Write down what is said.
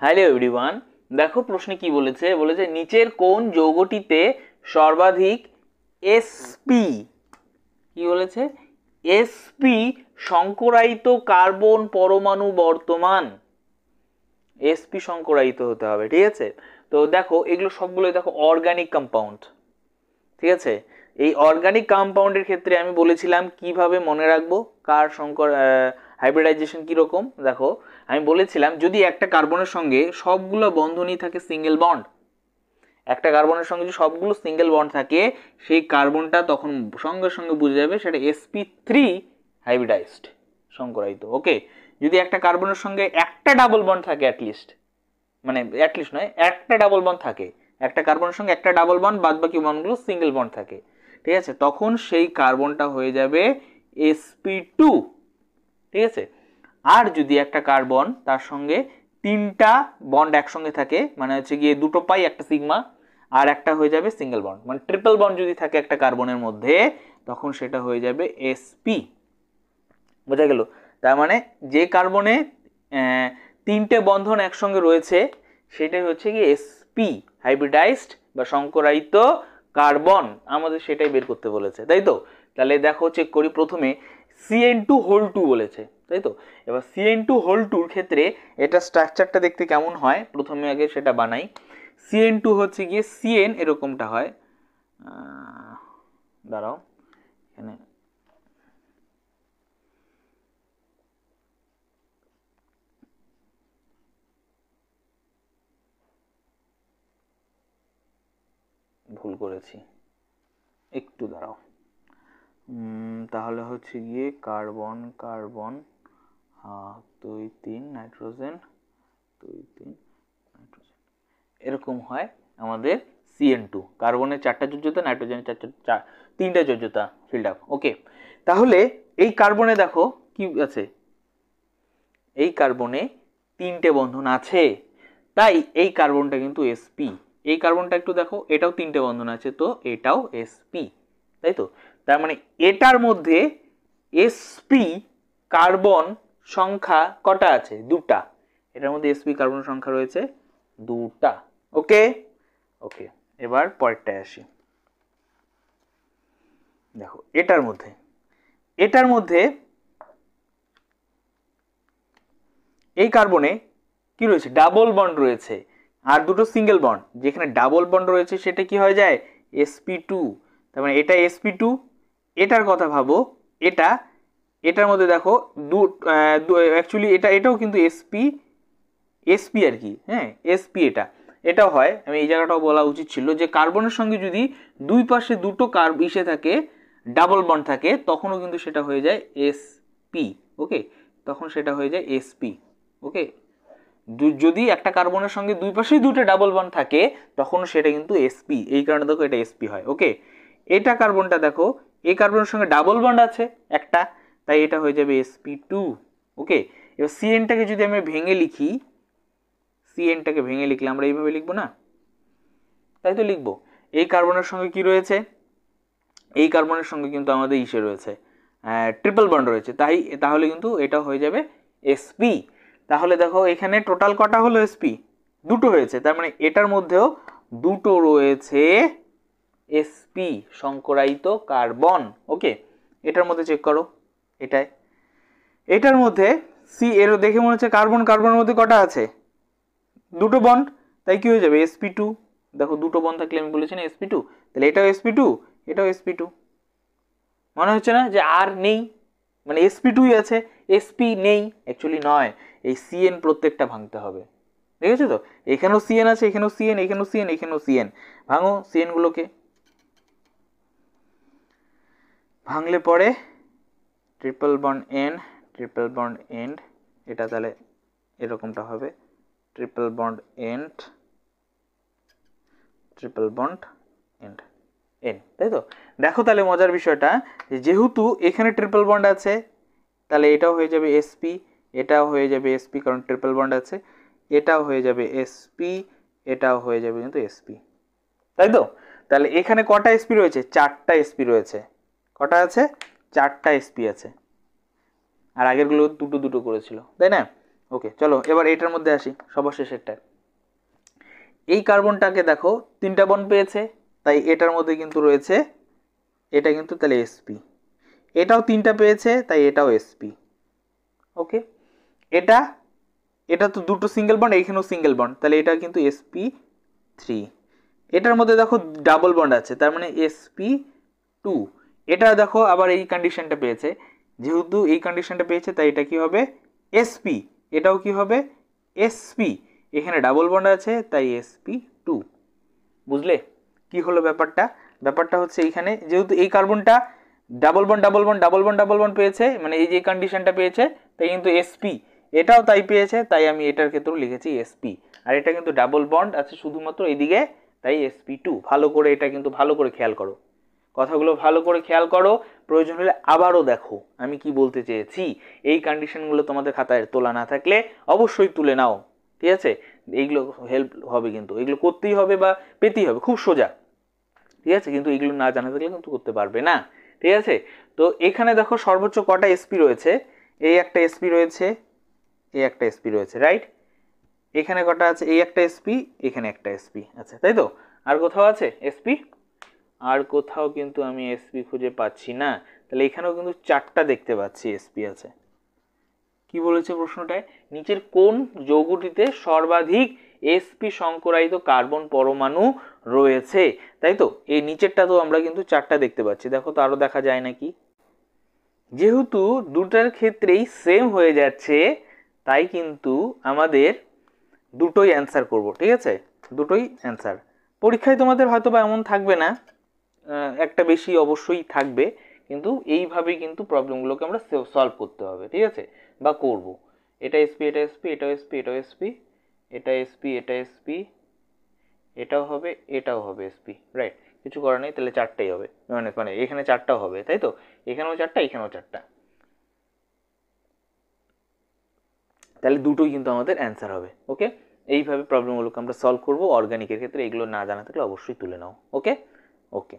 Hello everyone, দেখো প্রশ্নে কি বলেছে, বলেছে নিচের কোন যৌগটিতে সর্বাধিক sp কি বলেছে sp সংকরায়িত কার্বন পরমাণু বর্তমান। sp সংকরায়িত হতে হবে, ঠিক আছে। তো দেখো এগুলো সবগুলো দেখো অর্গানিক কম্পাউন্ড, ঠিক আছে। এই অর্গানিক কম্পাউন্ডের ক্ষেত্রে আমি বলেছিলাম কিভাবে মনে রাখবো কার সংকর হাইব্রিডাইজেশন কিরকম। দেখো আমি বলেছিলাম যদি একটা কার্বনের সঙ্গে সবগুলো বন্ধনই থাকে সিঙ্গেল বন্ড, একটা কার্বনের সঙ্গে যদি সবগুলো সিঙ্গেল বন্ড থাকে সেই কার্বনটা তখন সঙ্গে সঙ্গে বুঝে যাবে সেটা sp3 হাইব্রিডাইজড সংকরায়িত। ওকে, যদি একটা কার্বনের সঙ্গে একটা ডাবল বন্ড থাকে অ্যাটলিস্ট, মানে অ্যাটলিস্ট নয় একটা ডাবল বন্ড থাকে, একটা কার্বনের সঙ্গে একটা ডাবল বন্ড, বাদ বাকি বন্ডগুলো সিঙ্গেল বন্ড থাকে, ঠিক আছে, তখন সেই কার্বনটা হয়ে যাবে sp2, ঠিক আছে। আর যদি একটা কার্বন তার সঙ্গে তিনটা বন্ড একসঙ্গে থাকে, মানে হচ্ছে গিয়ে দুটো পাই একটা সিগমা, আর একটা হয়ে যাবে সিঙ্গেল বন্ড, মানে ট্রিপল বন্ড যদি থাকে একটা কার্বনের মধ্যে তখন সেটা হয়ে যাবে sp। বোঝা গেল? তার মানে যে কার্বনে তিনটে বন্ধন একসঙ্গে রয়েছে সেটাই হচ্ছে কি sp হাইব্রিডাইজড বা সংকরায়িত কার্বন, আমাদের সেটাই বের করতে বলেছে, তাই তো। তাহলে দেখো চেক করি, প্রথমে CN2 বলেছে, তাই তো। এবার CN2 ক্ষেত্রে এটা স্ট্রাকচারটা দেখতে কেমন হয় প্রথমে আগে সেটা বানাই। CN2 হচ্ছে গিয়ে CN এরকমটা হয়, দাঁড়াও এখানে ভুল করেছি, একটু দাঁড়াও। তাহলে হচ্ছে গিয়ে কার্বন কার্বন 2 3 নাইট্রোজেন 2 3 নাইট্রোজেন এরকম হয় আমাদের CN2। কার্বনের 4টা যোজ্যতা, নাইট্রোজেনের 3টা যোজ্যতা ফিল্ড আপ। ওকে, তাহলে এই কার্বনে দেখো কি আছে, এই কার্বনে 3টে বন্ধন আছে, তাই এই কার্বনটা কিন্তু sp। এই কার্বনটা একটু দেখো, এটাও 3টে বন্ধন আছে, তো এটাও sp, তাই তো। তার মানে এটার মধ্যে sp কার্বন সংখ্যা কটা আছে? 2টা। এটার মধ্যে sp কার্বন সংখ্যা রয়েছে 2টা। ওকে ওকে, এবার পরেরটায় আসি। দেখো এটার মধ্যে এই কার্বনে কি রয়েছে? ডাবল বন্ড রয়েছে আর দুটো সিঙ্গেল বন্ড। যেখানে ডাবল বন্ড রয়েছে সেটা কি হয়ে যায়? sp2। তার মানে এটা sp2। এটার কথা ভাবো, এটার মধ্যে দেখো অ্যাকচুয়ালি এটাও কিন্তু sp আর কি, হ্যাঁ sp এটাও হয়। আমি এই জায়গাটাও বলা উচিত ছিল যে কার্বনের সঙ্গে যদি দুই পাশে দুটো ইসে থাকে, ডাবল বন্ড থাকে, তখনও কিন্তু সেটা হয়ে যায় sp। ওকে, তখন সেটা হয়ে যায় sp। ওকে, যদি একটা কার্বনের সঙ্গে দুই পাশেই দুটো ডাবল বন্ড থাকে তখন সেটা কিন্তু sp, এই কারণে দেখো এটা sp হয়। ওকে, এটা কার্বনটা দেখো, এই কার্বনের সঙ্গে ডাবল বন্ড আছে একটা, তাই এটা হয়ে যাবে sp2। ওকে, এবার CN-টাকে যদি আমি ভেঙে লিখি, CN-টাকে ভেঙে লিখলে আমরা এইভাবে লিখবো না, তাই তো লিখবো। এই কার্বনের সঙ্গে কি রয়েছে? এই কার্বনের সঙ্গে কিন্তু আমাদের ইসে রয়েছে, ট্রিপল বন্ড রয়েছে, তাহলে কিন্তু এটা হয়ে যাবে sp। তাহলে দেখো এখানে টোটাল কটা হলো sp? 2টো হয়েছে, তার মানে এটার মধ্যেও 2টো রয়েছে sp সংকরায়িত কার্বন। ওকে, এটার মধ্যে চেক করো, এটার মধ্যে এর দেখে মনে হচ্ছে কার্বনের মধ্যে কটা আছে? 2টো বন্ড, তাই কি হয়ে যাবে sp2। দেখো 2টো বন্ড থাকলে আমি বলেছি না sp2, তাহলে এটাও sp2, এটাও sp2। মনে হচ্ছে না যে আর নেই, মানে sp2ই আছে, sp নেই? অ্যাকচুয়ালি নয়, এই CN প্রত্যেকটা ভাঙতে হবে, দেখেছো তো। এখানেও CN আছে, এখানেও CN, এখানেও CN, এখানেও CN। ভাঙো CN গুলোকে, ভাঙলে পরে ট্রিপল বন্ড এন্ড, এটা তাহলে এরকমটা হবে ট্রিপল বন্ড এন্ড এন, তাই তো। দেখো তাহলে মজার বিষয়টা, যেহেতু এখানে ট্রিপল বন্ড আছে তাহলে এটাও হয়ে যাবে sp, এটাও হয়ে যাবে sp কারণ ট্রিপল বন্ড আছে, এটাও হয়ে যাবে sp, এটাও হয়ে যাবে কিন্তু sp, তাই তো। তাহলে এখানে কটা sp রয়েছে? 4টা sp রয়েছে। কটা আছে? 4টা sp আছে, আর আগেরগুলো দুটো দুটো করেছিল, তাই না। ওকে, চলো এবার এটার মধ্যে আসি, সবার শেষেরটা। এই কার্বনটাকে দেখো 3টা বন্ড পেয়েছে, তাই এটার মধ্যে কিন্তু রয়েছে, এটা কিন্তু তাহলে sp, এটাও 3টা পেয়েছে তাই এটাও sp। ওকে, এটা এটা তো দুটো সিঙ্গেল বন্ড, এইখানেও সিঙ্গেল বন্ড, তাহলে এটা কিন্তু sp3। এটার মধ্যে দেখো ডাবল বন্ড আছে, তার মানে sp2। এটা দেখো আবার এই কন্ডিশনটা পেয়েছে, যেহেতু এই কন্ডিশনটা পেয়েছে তাই এটা কি হবে sp, এটাও কি হবে sp, এখানে ডাবল বন্ড আছে তাই sp2। বুঝলে কি হলো ব্যাপারটা? ব্যাপারটা হচ্ছে এইখানে যেহেতু এই কার্বনটা double bond double bond double bond double bond পেয়েছে, মানে এই যে কন্ডিশনটা পেয়েছে, তাই কিন্তু sp, এটাও তাই পেয়েছে, তাই আমি এটার ক্ষেত্রেও লিখেছি sp। আর এটা কিন্তু ডাবল বন্ড আছে শুধুমাত্র এইদিকে, তাই sp2। ভালো করে এটা কিন্তু ভালো করে খেয়াল করো, কথাগুলো ভালো করে খেয়াল করো, প্রয়োজন হলে আবারও দেখো আমি কি বলতে চেয়েছি। এই কন্ডিশনগুলো তোমাদের খাতায় তোলা না থাকলে অবশ্যই তুলে নাও, ঠিক আছে? এইগুলো হেল্প হবে, কিন্তু এগুলো করতেই হবে বা পেতেই হবে, খুব সোজা, ঠিক আছে? কিন্তু এগুলো না জানা থাকলে কিন্তু করতে পারবে না, ঠিক আছে? তো এখানে দেখো সর্বোচ্চ কটা sp রয়েছে, এই একটা sp রয়েছে, এই একটা sp রয়েছে, রাইট? এখানে কটা আছে, এই একটা sp, এখানে একটা sp, আচ্ছা তাই তো? আর কোথাও আছে sp? আর কোথাও কিন্তু আমি sp খুঁজে পাচ্ছি না, তাহলে এখানেও কিন্তু 4টা দেখতে পাচ্ছি sp আছে। কি বলেছে প্রশ্নটায়? নিচের কোন যৌগটিতে সর্বাধিক sp সংকরায়িত কার্বন পরমাণু রয়েছে, তাই তো? এই নিচেরটা তো আমরা কিন্তু 4টা দেখতে পাচ্ছি, দেখো তো আরো দেখা যায় নাকি? যেহেতু দুটার ক্ষেত্রেই সেম হয়ে যাচ্ছে, তাই কিন্তু আমাদের দুটোই অ্যান্সার করব, ঠিক আছে? দুটোই অ্যান্সার। পরীক্ষায় তোমাদের হয়তো বা এমন থাকবে না, একটা বেশি অবশ্যই থাকবে, কিন্তু এইভাবেই কিন্তু প্রবলেমগুলোকে আমরা সলভ করতে হবে, ঠিক আছে? বা করব। এটা sp, এটা sp, এটাও sp, এটাও sp, এটা sp, এটা sp, এটাও হবে, এটাও হবে sp, রাইট? কিছু করার নেই, তাহলে 4টাই হবে, মানে মানে এখানে 4টাও হবে, তাই তো? এখানেও 4টা, এখানেও 4টা, তাহলে দুটোই কিন্তু আমাদের অ্যান্সার হবে। ওকে, এইভাবে প্রবলেমগুলোকে আমরা সলভ করব। অর্গানিকের ক্ষেত্রে এগুলো না জানা থাকলে অবশ্যই তুলে নাও। ওকে ওকে।